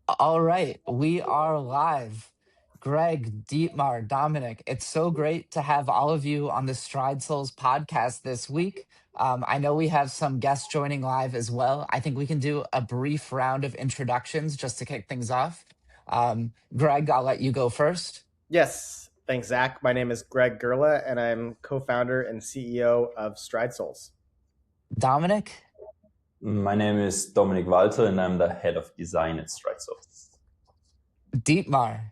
All right, we are live. Greg, Dietmar, Dominik, it's so great to have all of you on the Stride Souls podcast this week. I know we have some guests joining live as well. I think we can do a brief round of introductions just to kick things off. Greg, I'll let you go first. Yes, thanks, Zac. My name is Greg Gerla, and I'm co-founder and CEO of Stride Souls. Dominik? My name is Dominik Walter, and I'm the head of design at Stride Souls. Dietmar?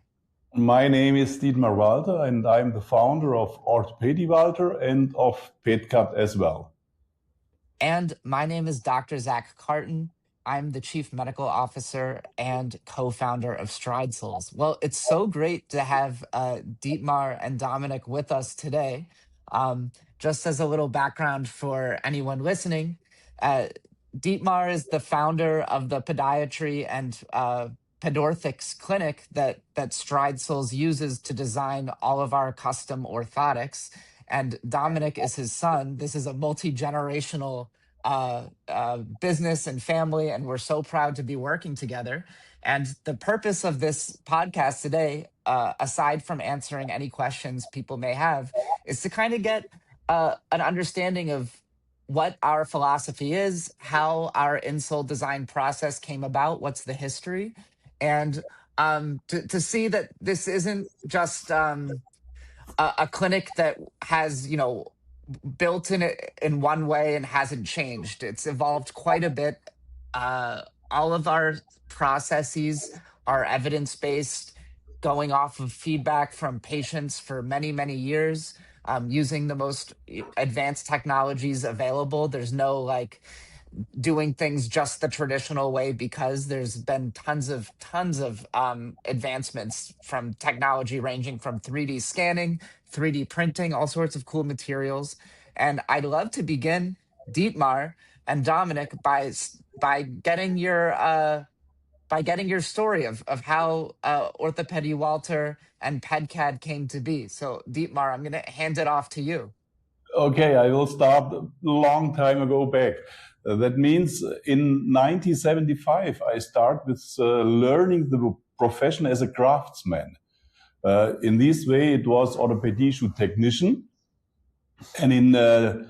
My name is Dietmar Walter, and I'm the founder of Orthopedic Walter and of PetCat as well. And my name is Dr. Zac Cartun. I'm the Chief Medical Officer and co-founder of Stride Souls. Well, it's so great to have Dietmar and Dominik with us today. Just as a little background for anyone listening, Dietmar is the founder of the podiatry and pedorthics clinic that Stride Souls uses to design all of our custom orthotics. And Dominik is his son. This is a multi-generational business and family, and we're so proud to be working together. And the purpose of this podcast today, aside from answering any questions people may have, is to kind of get an understanding of what our philosophy is, how our insole design process came about, what's the history, and to see that this isn't just a clinic that has, built in one way and hasn't changed. It's evolved quite a bit. All of our processes are evidence-based, going off of feedback from patients for many, many years, using the most advanced technologies available. There's no doing things just the traditional way, because there's been tons of advancements from technology ranging from 3D scanning, 3D printing, all sorts of cool materials. And I'd love to begin, Dietmar and Dominik, by getting your story of how Orthopedic Walter and PedCAD came to be. So Dietmar, I'm going to hand it off to you. Okay, I will start a long time ago back. That means in 1975, I start with learning the profession as a craftsman. In this way, it was orthopedic shoe technician. And in the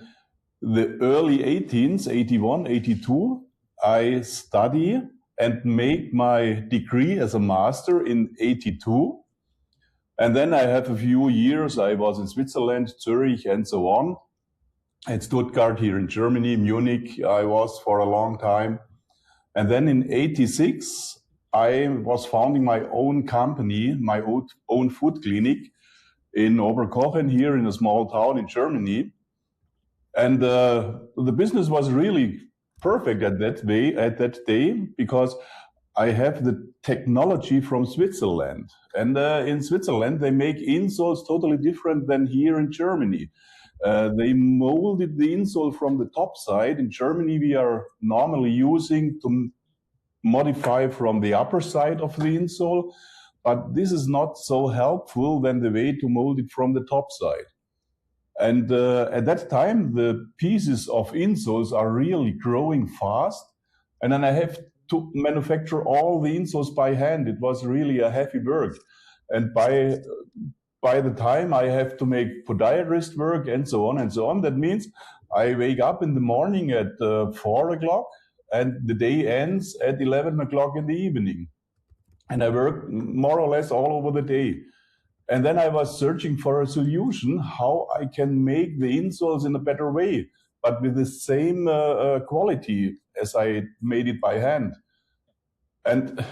early 18s, 81, 82, I study and make my degree as a master in 82. And then I have a few years, I was in Switzerland, Zurich, and so on. At Stuttgart here in Germany, Munich, I was for a long time. And then in 86, I was founding my own company, my own food clinic in Oberkochen here in a small town in Germany. And the business was really perfect at that day, because I have the technology from Switzerland. And in Switzerland, they make insoles totally different than here in Germany. They molded the insole from the top side. In Germany, we are normally using to modify from the upper side of the insole, but this is not so helpful than the way to mold it from the top side. And at that time, the pieces of insoles are really growing fast. And then I have to manufacture all the insoles by hand. It was really a heavy work. And by the time I have to make podiatrist work and so on and so on, that means I wake up in the morning at 4 o'clock and the day ends at 11 o'clock in the evening. And I work more or less all over the day. And then I was searching for a solution how I can make the insoles in a better way, but with the same quality as I made it by hand. And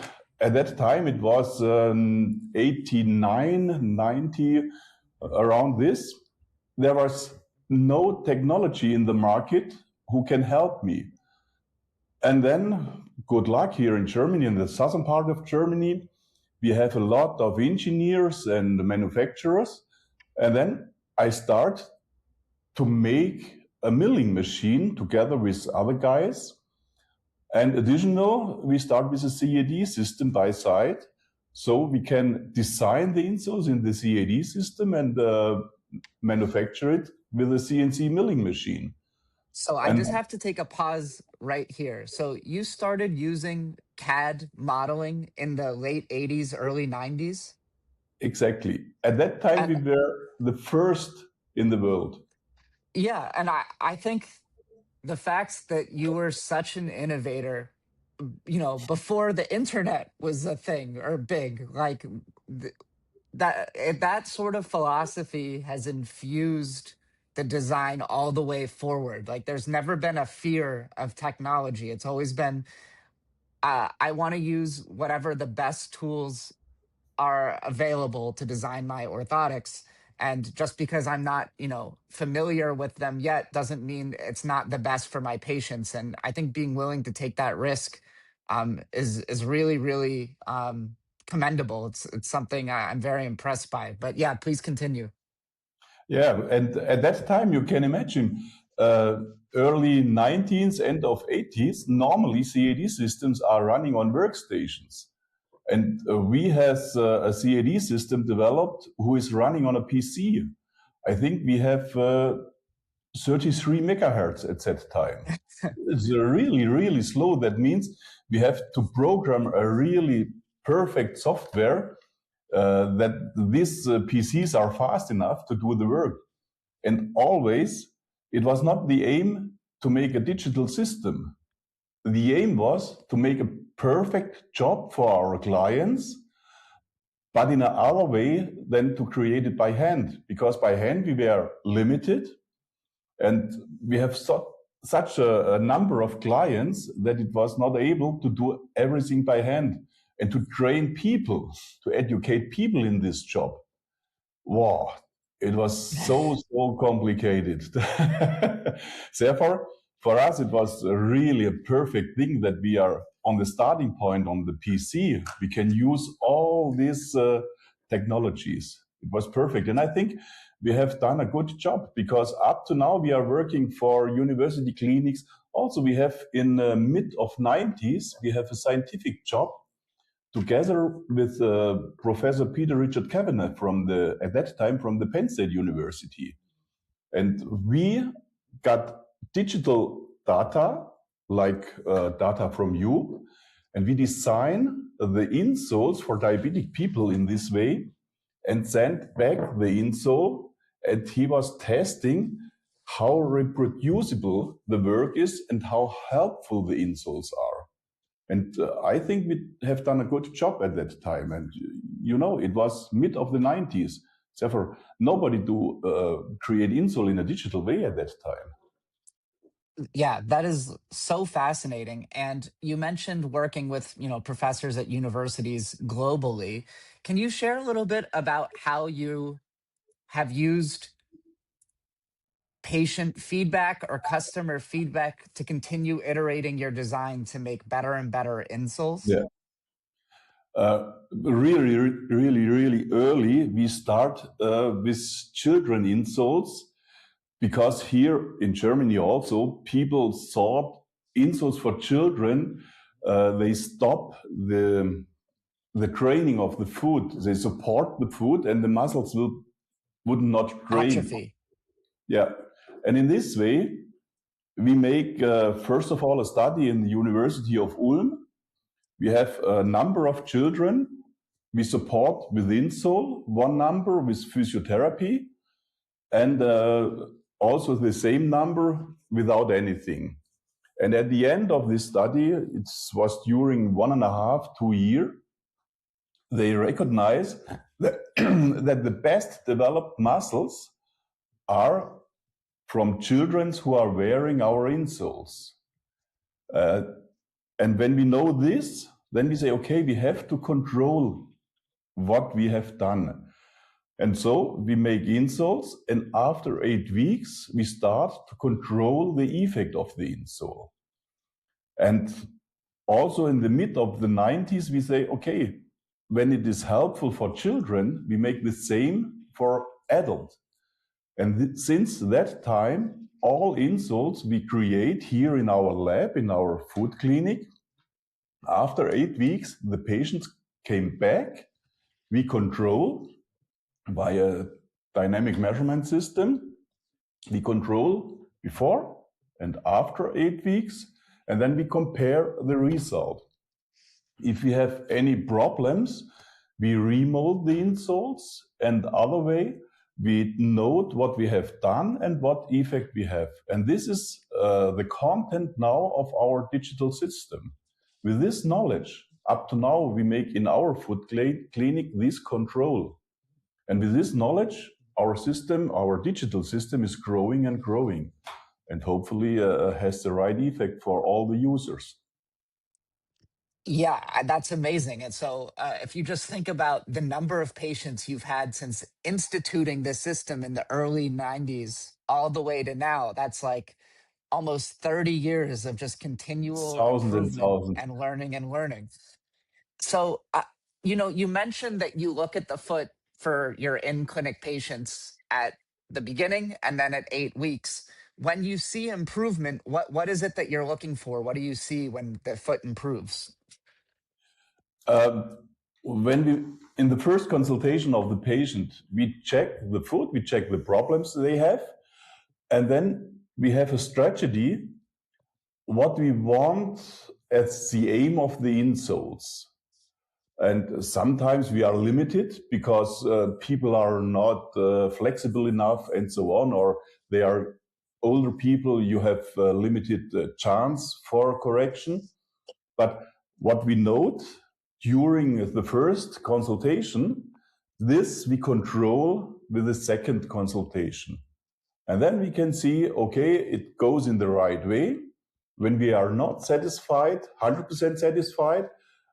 at that time, it was 89, 90, around this. There was no technology in the market who can help me. And then, good luck, here in Germany, in the southern part of Germany, we have a lot of engineers and manufacturers. And then I start to make a milling machine together with other guys. And additional, we start with a CAD system by side. So we can design the insoles in the CAD system and manufacture it with a CNC milling machine. So I And just have to take a pause right here. So you started using CAD modeling in the late 80s, early 90s? exactly. At that time, we And were the first in the world. yeah, and I think the fact that you were such an innovator, before the internet was a thing or big, like that sort of philosophy has infused the design all the way forward. Like there's never been a fear of technology. It's always been, I want to use whatever the best tools are available to design my orthotics. And just because I'm not, familiar with them yet doesn't mean it's not the best for my patients. And I think being willing to take that risk is really, really commendable. It's something I'm very impressed by. But yeah, please continue. Yeah, and at that time, you can imagine, uh, early 19th, end of 80s, normally CAD systems are running on workstations. And we have a CAD system developed who is running on a PC. I think we have 33 megahertz at that time. It's really, really slow. That means we have to program a really perfect software that these PCs are fast enough to do the work. And always, it was not the aim to make a digital system. The aim was to make a perfect job for our clients, but in another way than to create it by hand, because by hand we were limited, and we have such a number of clients that it was not able to do everything by hand and to train people, to educate people in this job. Wow, it was so complicated. Therefore, for us, it was really a perfect thing that we are on the starting point on the PC. We can use all these technologies. It was perfect. And I think we have done a good job because up to now we are working for university clinics. Also, we have in the mid of 90s, we have a scientific job together with Professor Peter Richard Kavanagh at that time from the Penn State University. And we got digital data, like data from you, and we design the insoles for diabetic people in this way and sent back the insole, and he was testing how reproducible the work is and how helpful the insoles are. And I think we have done a good job at that time. And, it was mid of the 90s. Therefore, nobody do create insole in a digital way at that time. Yeah, that is so fascinating. And you mentioned working with, professors at universities globally. Can you share a little bit about how you have used patient feedback or customer feedback to continue iterating your design to make better and better insoles? Yeah. Really, really, really early, we start with children insoles, because here in Germany also, people thought insoles for children, they stop the training of the foot. They support the foot and the muscles would not train. Atrophy. Yeah. And in this way, we make, first of all, a study in the University of Ulm. We have a number of children we support with insole, one number with physiotherapy, and also the same number without anything. And at the end of this study, it was during 1.5, 2 years, they recognize that, that the best developed muscles are from children who are wearing our insoles. And when we know this, then we say, okay, we have to control what we have done. And so we make insoles, and after 8 weeks, we start to control the effect of the insole. And also in the mid of the 90s, we say, okay, when it is helpful for children, we make the same for adults. And since that time, all insoles we create here in our lab, in our foot clinic, after 8 weeks, the patients came back. We control by a dynamic measurement system. We control before and after 8 weeks, and then we compare the result. If we have any problems, we remold the insoles, and the other way, we note what we have done and what effect we have. And this is the content now of our digital system. With this knowledge, up to now, we make in our foot clinic this control. And with this knowledge, our system, our digital system is growing and growing, and hopefully has the right effect for all the users. Yeah, that's amazing. And so, if you just think about the number of patients you've had since instituting this system in the early 90s all the way to now, that's like almost 30 years of just continual Thousands and improvement thousands. and learning and learning. So, you mentioned that you look at the foot for your in-clinic patients at the beginning and then at 8 weeks. When you see improvement, what is it that you're looking for? What do you see when the foot improves? When we, in the first consultation of the patient, we check the foot, we check the problems they have, and then we have a strategy, what we want as the aim of the insoles. And sometimes we are limited because people are not flexible enough and so on, or they are older people, you have limited chance for correction. But what we note during the first consultation, this we control with the second consultation. And then we can see, okay, it goes in the right way. When we are not satisfied, 100% satisfied,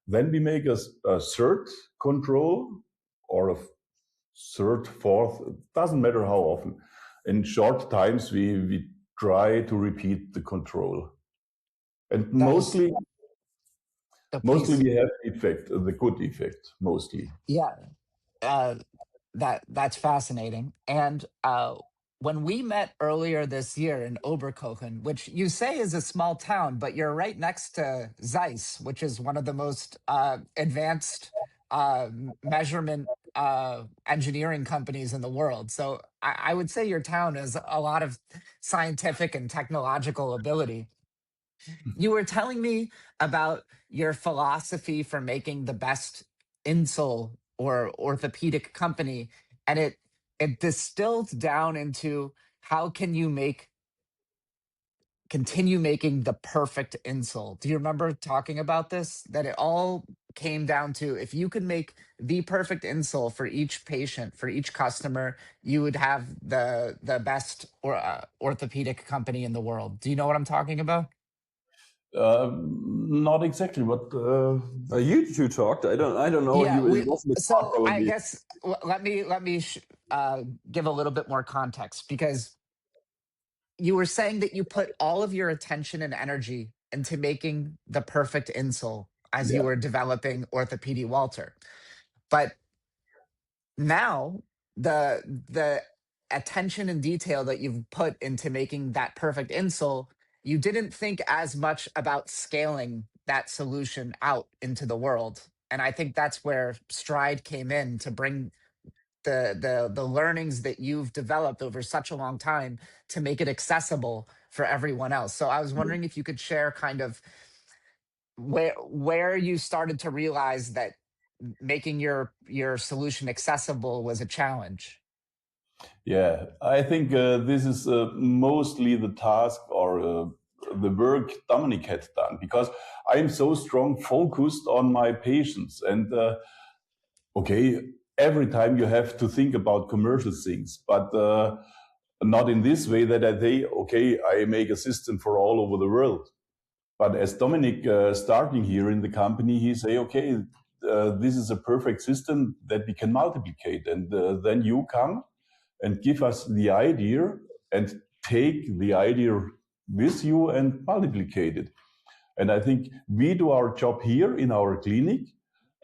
then we make a third control or a third, fourth, it doesn't matter how often. In short times, we try to repeat the control. And mostly we have effect, the good effect, mostly. Yeah, that's fascinating. And when we met earlier this year in Oberkochen, which you say is a small town, but you're right next to Zeiss, which is one of the most advanced measurement engineering companies in the world. So I would say your town has a lot of scientific and technological ability. You were telling me about your philosophy for making the best insole or orthopedic company, and it distilled down into how can you continue making the perfect insole. Do you remember talking about this? That it all came down to if you could make the perfect insole for each patient, for each customer, you would have the best orthopedic company in the world. Do you know what I'm talking about? Not exactly, but You two talked. I don't know. Yeah, It was in the car so I probably. guess let me give a little bit more context, because you were saying that you put all of your attention and energy into making the perfect insole as you yeah. were developing Orthopedic Walter. But now the attention and detail that you've put into making that perfect insole, you didn't think as much about scaling that solution out into the world. And I think that's where Stride came in to bring the learnings that you've developed over such a long time to make it accessible for everyone else. So I was wondering if you could share kind of where you started to realize that making your solution accessible was a challenge. Yeah, I think this is mostly the task or the work Dominik had done, because I'm so strong focused on my patients. And okay, every time you have to think about commercial things, but not in this way that I say, okay, I make a system for all over the world. But as Dominik starting here in the company, he say, okay, this is a perfect system that we can multiplicate. And then you come and give us the idea and take the idea with you and multiplicate it. And I think we do our job here in our clinic.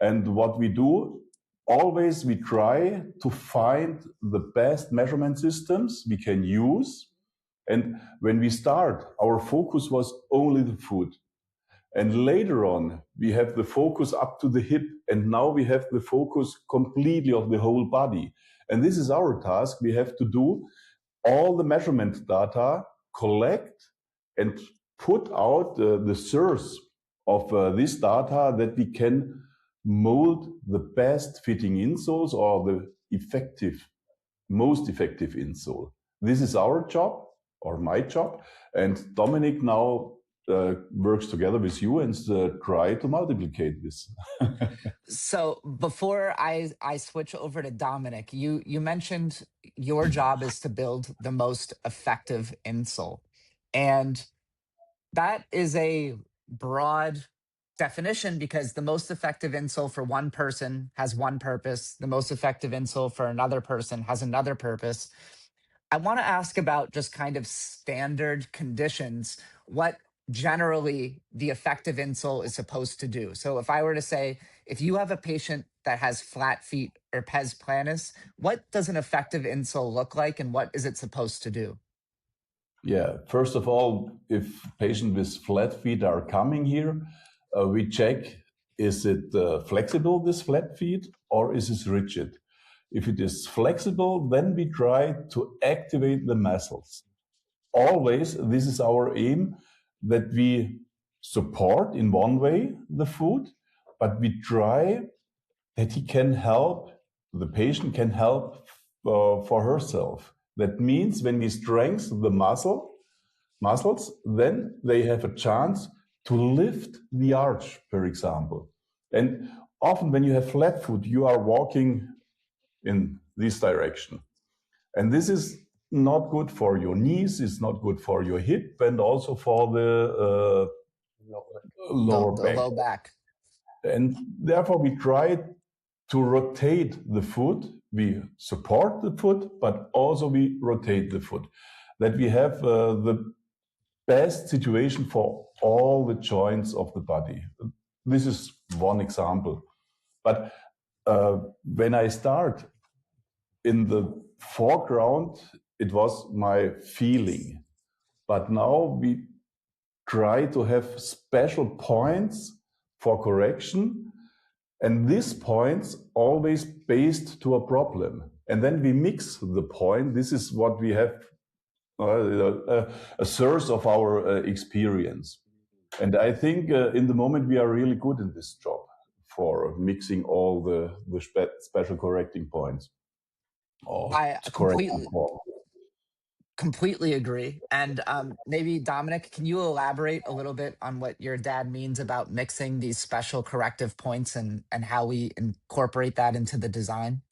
And what we do, always we try to find the best measurement systems we can use. And when we start, our focus was only the foot. And later on, we have the focus up to the hip. And now we have the focus completely of the whole body. And this is our task. We have to do all the measurement data, collect and put out the source of this data that we can mold the best fitting insoles or the most effective insole. This is our job, or my job, and Dominik now works together with you and try to multiplicate this. So before I switch over to Dominik, you mentioned your job is to build the most effective insole. And that is a broad definition because the most effective insole for one person has one purpose. The most effective insole for another person has another purpose. I want to ask about just kind of standard conditions, what generally the effective insole is supposed to do. So if I were to say, if you have a patient that has flat feet or pes planus, what does an effective insole look like and what is it supposed to do? Yeah, first of all, if patients with flat feet are coming here, we check, is it flexible, this flat feet, or is it rigid? If it is flexible, then we try to activate the muscles. Always, this is our aim, that we support in one way the foot, but we try that he can help, the patient can help for herself. That means when we strengthen the muscles, then they have a chance to lift the arch, for example. And often when you have flat foot, you are walking in this direction. And this is not good for your knees, it's not good for your hip, and also for the low back. And therefore we try to rotate the foot. We support the foot, but also we rotate the foot. That we have the best situation for all the joints of the body. This is one example. But when I start, in the foreground, it was my feeling. But now we try to have special points for correction, and these points always based to a problem. And then we mix the point. This is what we have, a source of our experience. And I think in the moment we are really good in this job for mixing all the special correcting points. I completely agree. And maybe Dominik, can you elaborate a little bit on what your dad means about mixing these special corrective points and how we incorporate that into the design?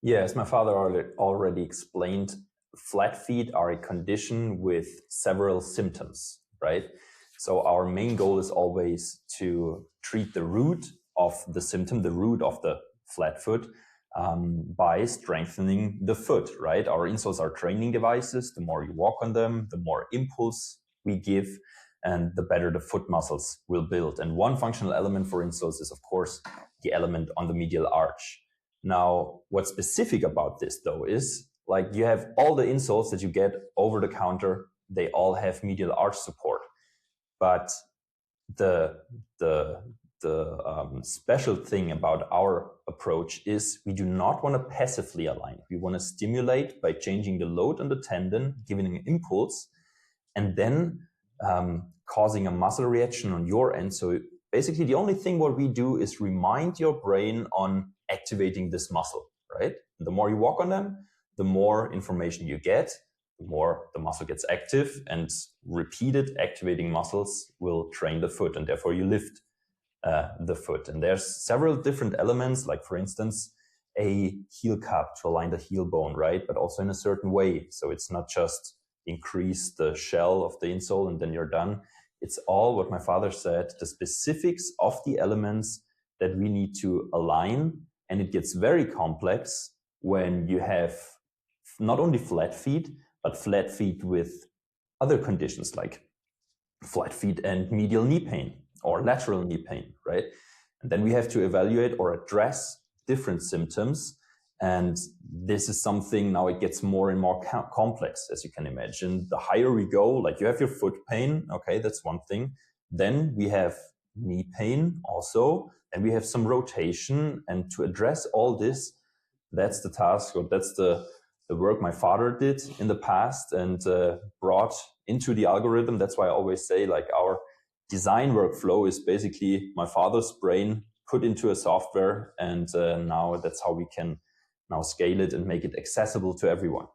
Yeah, as my father already explained, flat feet are a condition with several symptoms, right? So our main goal is always to treat the root of the symptom, the root of the flat foot, by strengthening the foot, right? Our insoles are training devices. The more you walk on them, the more impulse we give, and the better the foot muscles will build. And one functional element for insoles is, of course, the element on the medial arch. Now, what's specific about this, though, is like you have all the insoles that you get over the counter, they all have medial arch support. But the special thing about our approach is we do not want to passively align. We want to stimulate by changing the load on the tendon, giving an impulse, and then causing a muscle reaction on your end. So basically the only thing what we do is remind your brain on activating this muscle, right? And the more you walk on them, the more information you get, the more the muscle gets active, and repeated activating muscles will train the foot, and therefore you lift the foot. And there's several different elements, like for instance, a heel cup to align the heel bone, right? But also in a certain way. So it's not just increase the shell of the insole and then you're done. It's all what my father said, the specifics of the elements that we need to align. And it gets very complex when you have not only flat feet, but flat feet with other conditions like flat feet and medial knee pain or lateral knee pain, right? And then we have to evaluate or address different symptoms. And this is something, now it gets more and more complex, as you can imagine. The higher we go, like you have your foot pain, okay, that's one thing. Then we have knee pain also, and we have some rotation. And to address all this, that's the task, or that's the work my father did in the past and brought into the algorithm. That's why I always say, like, our design workflow is basically my father's brain put into a software, and now that's how we can now scale it and make it accessible to everyone.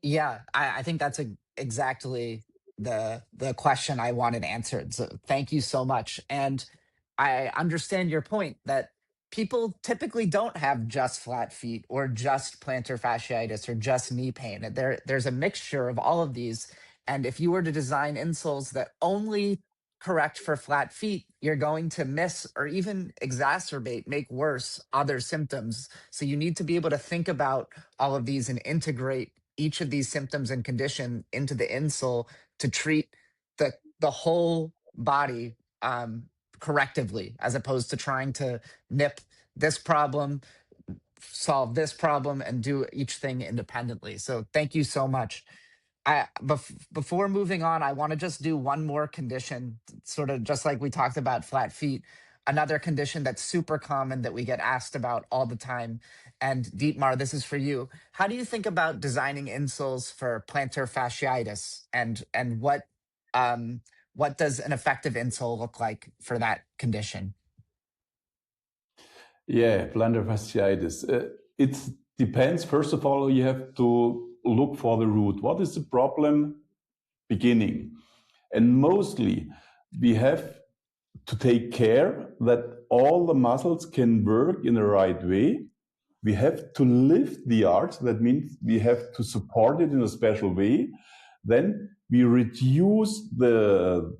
Yeah, I think that's exactly the question I wanted answered. So thank you so much. And I understand your point that people typically don't have just flat feet or just plantar fasciitis or just knee pain. There's a mixture of all of these. And if you were to design insoles that only correct for flat feet, you're going to miss or even exacerbate, make worse other symptoms. So you need to be able to think about all of these and integrate each of these symptoms and condition into the insole to treat the whole body correctively, as opposed to trying to nip this problem, solve this problem, and do each thing independently. So thank you so much. Before moving on, I want to just do one more condition, sort of just like we talked about flat feet. Another condition that's super common that we get asked about all the time. And Dietmar, this is for you. How do you think about designing insoles for plantar fasciitis, and what does an effective insole look like for that condition? Yeah, plantar fasciitis. It depends. First of all, you have to look for the root. What is the problem beginning? And mostly, we have to take care that all the muscles can work in the right way. We have to lift the arch. That means we have to support it in a special way. Then we reduce the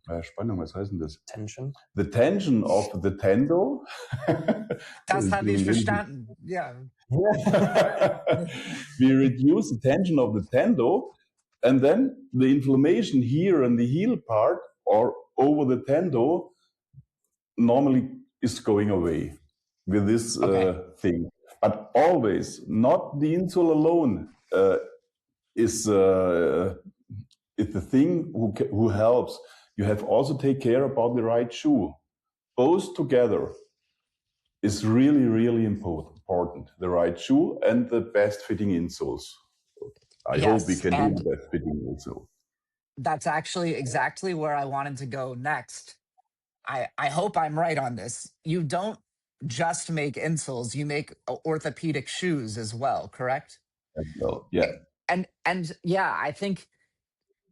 Spannung, was heißt denn das? Tension. The tension of the tendo. Das habe ich verstanden. Yeah. We reduce the tension of the tendo, and then the inflammation here in the heel part or over the tendo normally is going away with this thing. But always, not the insole alone is the thing who helps. You have also take care about the right shoe. Both together is really, really important. The right shoe and the best fitting insoles. I hope we can do the best fitting insole. That's actually exactly where I wanted to go next. I hope I'm right on this. You don't just make insoles, you make orthopedic shoes as well, correct? Well, yeah. And yeah, I think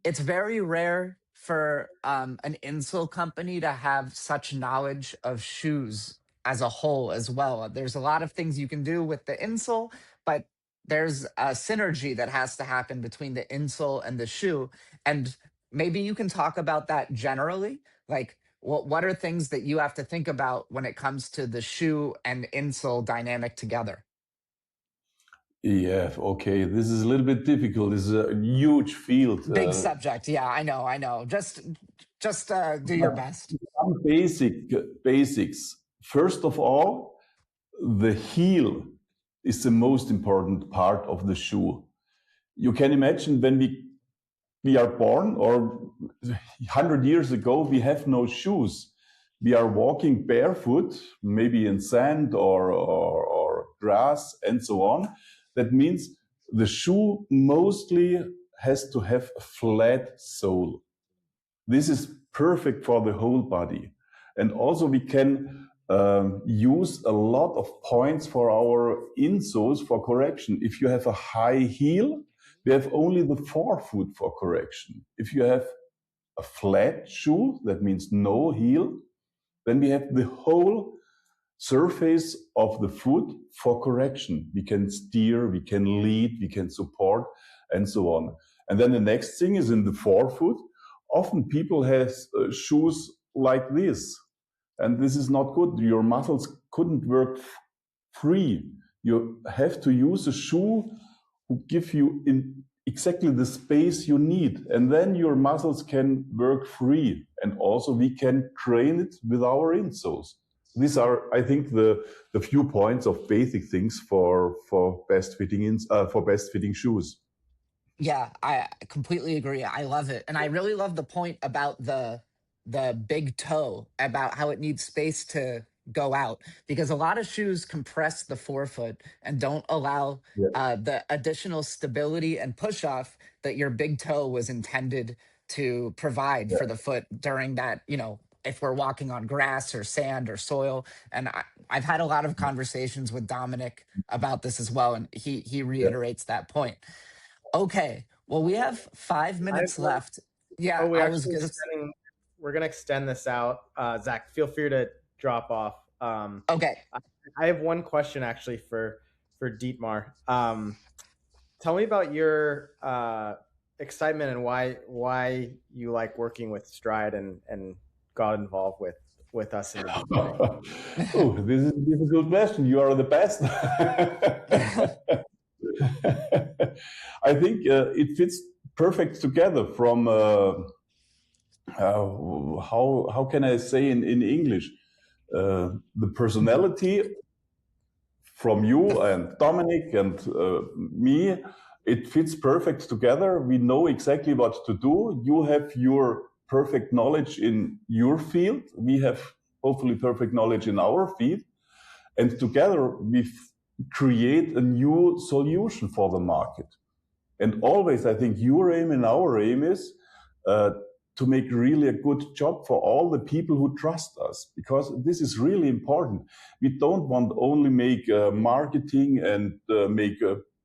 it's very rare for an insole company to have such knowledge of shoes as a whole as well. There's a lot of things you can do with the insole, but there's a synergy that has to happen between the insole and the shoe. And maybe you can talk about that generally. Like, what are things that you have to think about when it comes to the shoe and insole dynamic together? Yeah, okay. This is a little bit difficult. This is a huge field. Big subject. Yeah, I know. Just do your best. Some basics. First of all, the heel is the most important part of the shoe. You can imagine when we are born, or 100 years ago, we have no shoes. We are walking barefoot, maybe in sand or grass and so on. That means the shoe mostly has to have a flat sole. This is perfect for the whole body. And also we can use a lot of points for our insoles for correction. If you have a high heel, we have only the forefoot for correction. If you have a flat shoe, that means no heel, then we have the whole surface of the foot for correction. We can steer, we can lead, we can support, and so on. And then the next thing is in the forefoot. Often people have shoes like this, and this is not good. Your muscles couldn't work free. You have to use a shoe who give you in exactly the space you need, and then your muscles can work free. And also we can train it with our insoles. These are, I think, the few points of basic things for best fitting shoes. Yeah, I completely agree. I love it. And I really love the point about the big toe, about how it needs space to go out, because a lot of shoes compress the forefoot and don't allow the additional stability and push off that your big toe was intended to provide for the foot during that, if we're walking on grass or sand or soil. And I've had a lot of conversations with Dominik about this as well, and he reiterates that point. Okay, well, we have 5 minutes left. Yeah, we I was gonna. we're gonna extend this out. Zach, feel free to drop off. Okay. I have one question actually for Dietmar. Tell me about your excitement and why you like working with Stride and got involved with us in the beginning. Oh, this is a difficult question. You are the best. I think it fits perfect together from how can I say in English, the personality from you and Dominik and me. It fits perfect together. We know exactly what to do. You have your perfect knowledge in your field. We have hopefully perfect knowledge in our field. And together we create a new solution for the market. And always, I think your aim and our aim is to make really a good job for all the people who trust us, because this is really important. We don't want only make marketing and make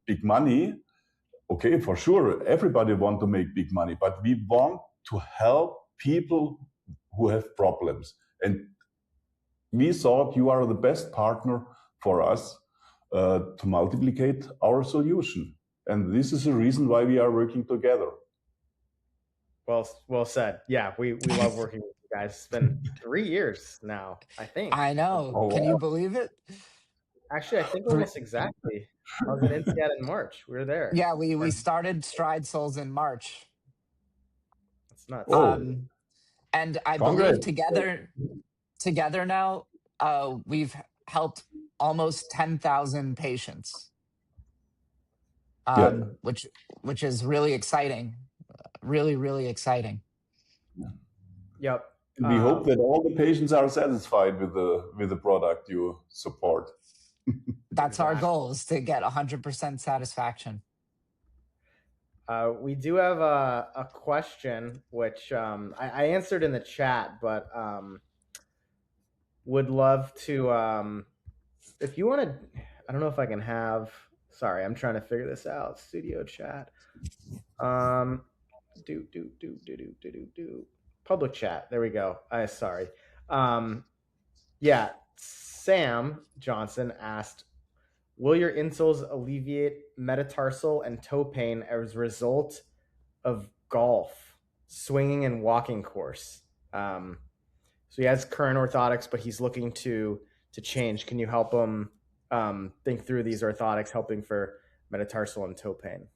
big money. Okay, for sure, everybody want to make big money, but we want to help people who have problems. And we thought you are the best partner for us to multiplicate our solution. And this is the reason why we are working together. Well said. Yeah, we love working with you guys. It's been 3 years now, I think. I know. Oh, Can wow. you believe it? Actually, I think almost exactly. I was in INSEAD in March. We were there. Yeah, we started Stride Souls in March. That's nuts. And I believe together now, we've helped almost 10,000 patients, which is really exciting. Really, really exciting. Yep. We hope that all the patients are satisfied with the product you support. That's our goal, is to get 100% satisfaction. We do have a question, which I answered in the chat, but would love to, if you want to, I don't know if I can have, sorry, I'm trying to figure this out. Studio chat. Public chat. There we go. Sorry. Yeah. Sam Johnson asked, will your insoles alleviate metatarsal and toe pain as a result of golf, swinging, and walking course? So he has current orthotics, but he's looking to change. Can you help him think through these orthotics, helping for metatarsal and toe pain?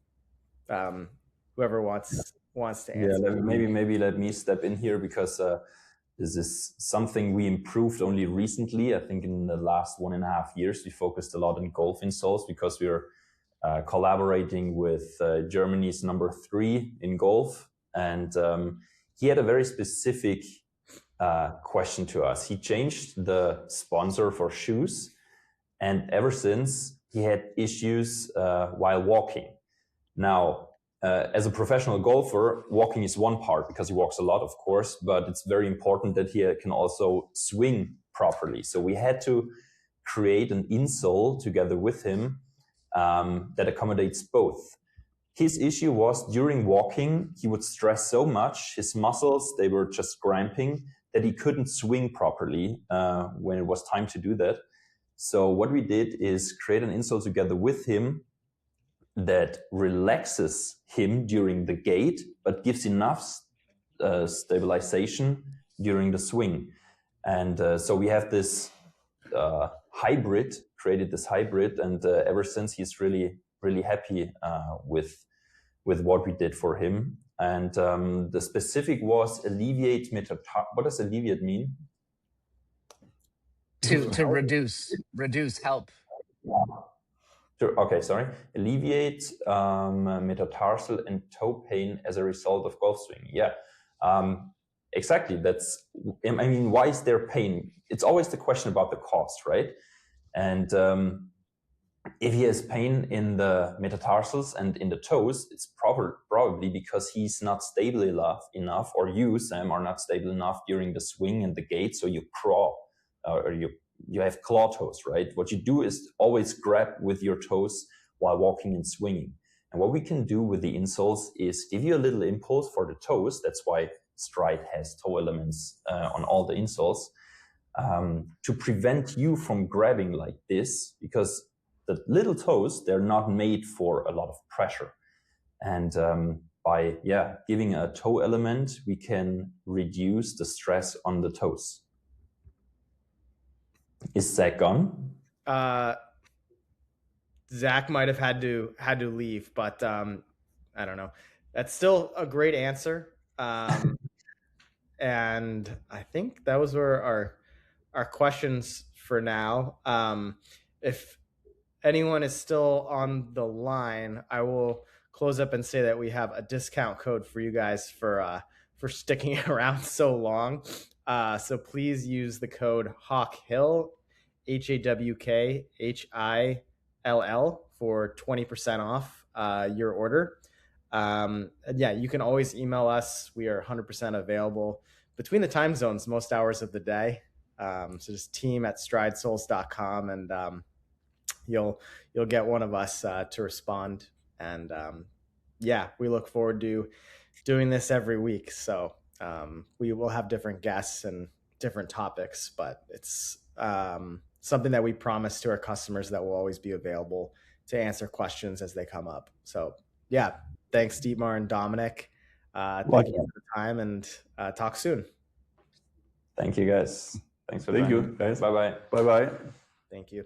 Whoever wants to answer. Yeah, maybe let me step in here, because this is something we improved only recently. I think in the last 1.5 years, we focused a lot on golf insoles, because we are collaborating with Germany's number 3 in golf. And he had a very specific question to us. He changed the sponsor for shoes, and ever since he had issues while walking. Now, as a professional golfer, walking is one part, because he walks a lot, of course, but it's very important that he can also swing properly. So we had to create an insole together with him that accommodates both. His issue was, during walking, he would stress so much, his muscles, they were just cramping, that he couldn't swing properly when it was time to do that. So what we did is create an insole together with him that relaxes him during the gait, but gives enough stabilization during the swing. And so we have this hybrid, created this hybrid, and ever since he's really, really happy with what we did for him. And the specific was alleviate metatarsal. What does alleviate mean? To reduce, help. Okay, sorry. Alleviate metatarsal and toe pain as a result of golf swing. Yeah. exactly. Why is there pain? It's always the question about the cost, right? And if he has pain in the metatarsals and in the toes, it's probably because he's not stable enough, or you, Sam, are not stable enough during the swing and the gait, so you crawl, or you have claw toes, right? What you do is always grab with your toes while walking and swinging. And what we can do with the insoles is give you a little impulse for the toes. That's why Stride has toe elements on all the insoles, to prevent you from grabbing like this, because the little toes, they're not made for a lot of pressure. And by giving a toe element, we can reduce the stress on the toes. Is Zac gone? Zac might have had to leave, but I don't know. That's still a great answer. And I think that was our questions for now. If anyone is still on the line, I will close up and say that we have a discount code for you guys for sticking around so long. So please use the code HawkHill, HAWKHILL, for 20% off your order. You can always email us. We are 100% available between the time zones most hours of the day. So just team@stridesoles.com, and you'll get one of us to respond. And we look forward to doing this every week. So we will have different guests and different topics, but it's something that we promise to our customers that will always be available to answer questions as they come up. So thanks, Dietmar and Dominik. Thank you for the time, and talk soon. Thank you, guys. Thanks for the time. Thank you, guys. Bye-bye. Bye-bye. Thank you.